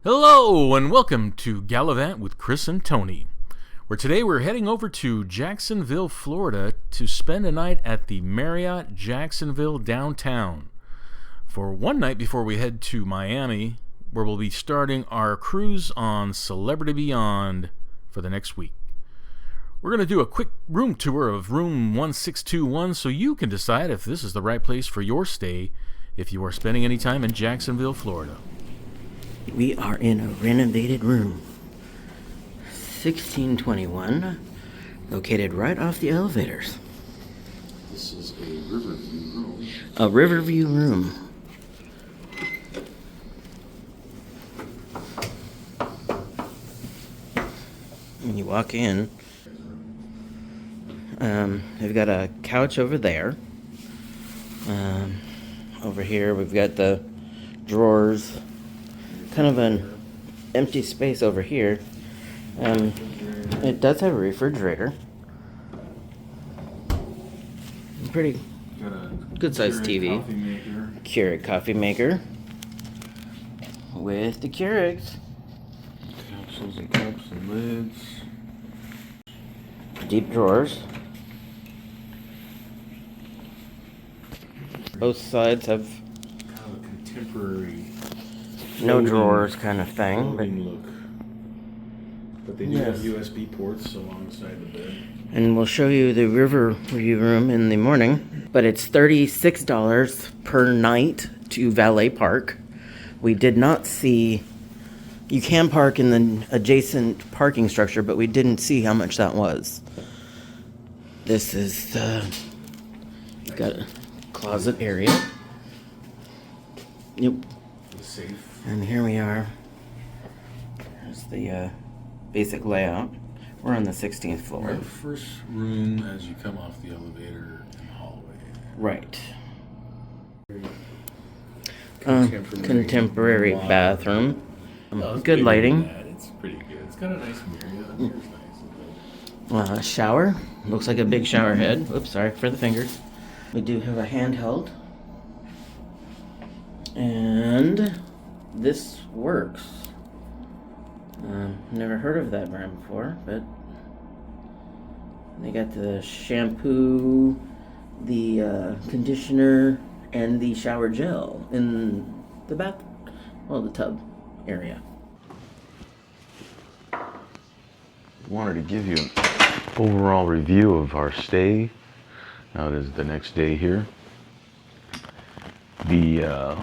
Hello and welcome to Gallivant with Chris and Tony, where today we're heading over to Jacksonville, Florida to spend a night at the Marriott Jacksonville Downtown for one night before we head to Miami, where we'll be starting our cruise on Celebrity Beyond for the next week. We're going to do a quick room tour of room 1621 so you can decide if this is the right place for your stay if you are spending any time in Jacksonville, Florida. We are in a renovated room, 1621, located right off the elevators. This is a Riverview room. A Riverview room. When you walk in, they've got a couch over there. Over here, we've got the drawers. Kind of an empty space over here. It does have a refrigerator. Pretty good sized TV. Keurig coffee maker. With the Keurigs. Capsules and cups and lids. Deep drawers. Both sides have Kind of a contemporary no drawers kind of thing, but look. But they do have USB ports alongside the bed. And we'll show you the Riverview room in the morning. But it's $36 per night to valet park. We did not see... You can park in the adjacent parking structure, but we didn't see how much that was. This is the... Got a closet area. Yep. Safe. And here we are. There's the basic layout. We're on the 16th floor. We're the first room as you come off the elevator in the hallway. Right. Contemporary bathroom. Good lighting. It's pretty good. It's got a nice mirror. It's nice. Shower. Looks like a big shower head. Oops, sorry for the fingers. We do have a handheld. And this works. Never heard of that brand before, but they got the shampoo, the conditioner, and the shower gel in the the tub area. Wanted to give you an overall review of our stay. Now it is the next day here. The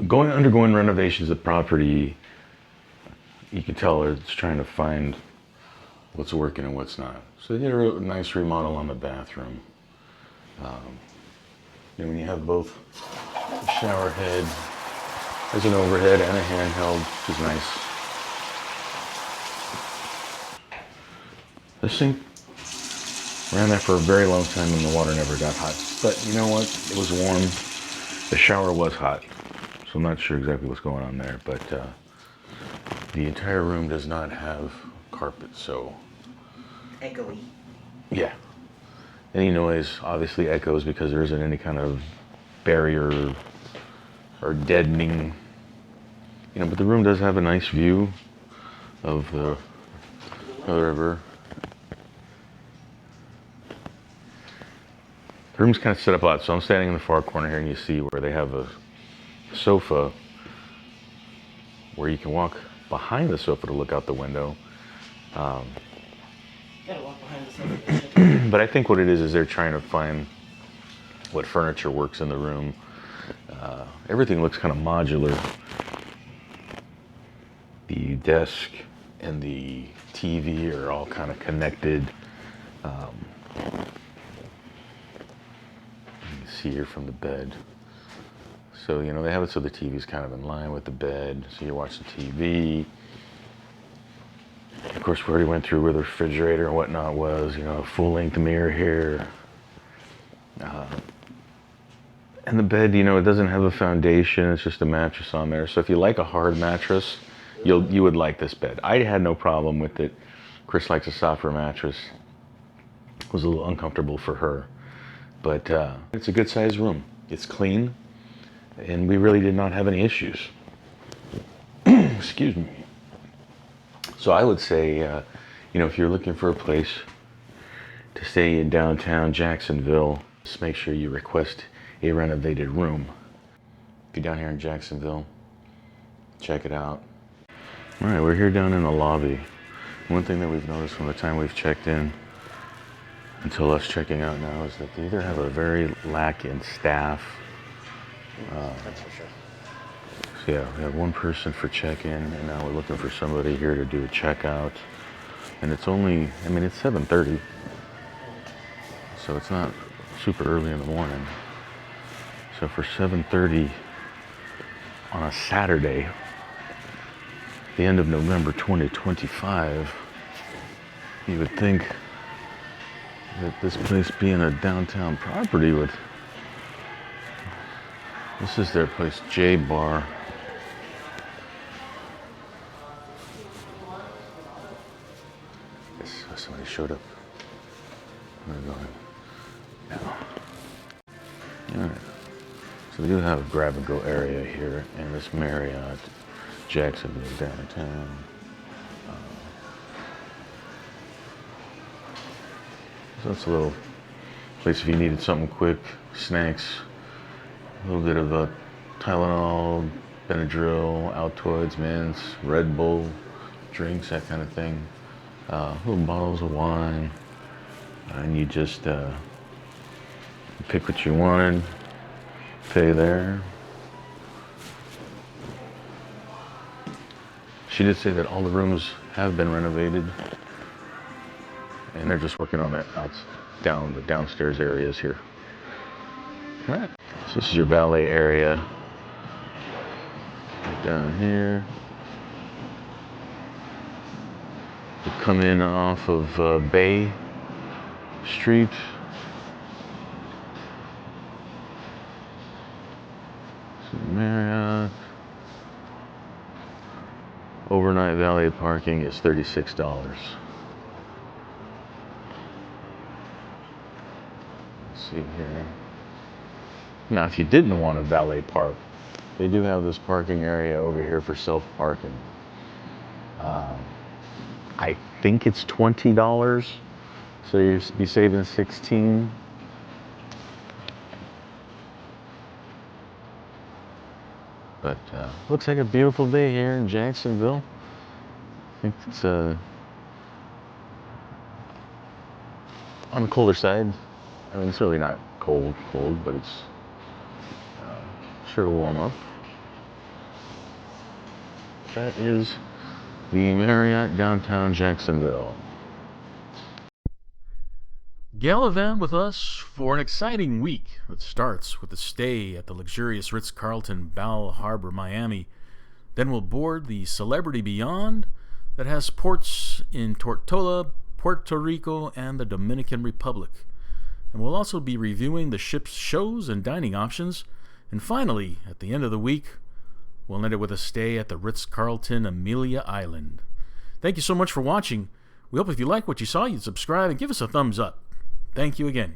undergoing renovations of property, you can tell it's trying to find what's working and what's not. So they did a nice remodel on the bathroom. When you have both the shower head, there's an overhead and a handheld, which is nice. This thing ran there for a very long time and the water never got hot. But you know what? It was warm. The shower was hot. So I'm not sure exactly what's going on there, but the entire room does not have carpet, so... Echoey. Yeah. Any noise obviously echoes because there isn't any kind of barrier or deadening. But the room does have a nice view of the river. The room's kind of set up a lot, so I'm standing in the far corner here and you see where they have a sofa where you can walk behind the sofa to look out the window. Gotta walk behind the sofa. But I think what it is they're trying to find what furniture works in the room. Everything looks kind of modular. The desk and the TV are all kind of connected. You can see here from the bed. So, they have it so the TV's kind of in line with the bed. So you're watching TV. Of course, we already went through where the refrigerator and whatnot was, a full-length mirror here. And the bed, it doesn't have a foundation. It's just a mattress on there. So if you like a hard mattress, you would like this bed. I had no problem with it. Chris likes a softer mattress. It was a little uncomfortable for her. But it's a good-sized room. It's clean. And we really did not have any issues. Excuse me. So I would say, if you're looking for a place to stay in downtown Jacksonville, just make sure you request a renovated room. If you're down here in Jacksonville, check it out. All right, we're here down in the lobby. One thing that we've noticed from the time we've checked in until us checking out now is that they either have a very lack in staff. That's for sure. So yeah, we have one person for check-in, and now we're looking for somebody here to do a checkout. And it's only, it's 7:30, so it's not super early in the morning. So for 7:30 on a Saturday, the end of November 2025, you would think that this place being a downtown property would... This is their place, J Bar. Yes, somebody showed up. I'm going now. Alright. So we do have a grab and go area here in this Marriott Jacksonville Downtown. So it's a little place if you needed something quick, snacks, a little bit of a Tylenol, Benadryl, Altoids, mints, Red Bull, drinks, that kind of thing. Little bottles of wine, and you just pick what you wanted, pay there. She did say that all the rooms have been renovated, and they're just working on it the downstairs areas here. All right. So this is your valet area. Down here. You come in off of Bay Street. So Marriott. Overnight valet parking is $36. Let's see here. Now, if you didn't want to valet park, they do have this parking area over here for self-parking. I think it's $20, so you'll be saving $16. But looks like a beautiful day here in Jacksonville. I think it's on the colder side. It's really not cold, but it's sure to warm up. That is the Marriott Downtown Jacksonville. Gallivant with us for an exciting week that starts with a stay at the luxurious Ritz-Carlton Bal Harbour, Miami. Then we'll board the Celebrity Beyond that has ports in Tortola, Puerto Rico, and the Dominican Republic. And we'll also be reviewing the ship's shows and dining options. And finally, at the end of the week, we'll end it with a stay at the Ritz-Carlton Amelia Island. Thank you so much for watching. We hope if you like what you saw, you'd subscribe and give us a thumbs up. Thank you again.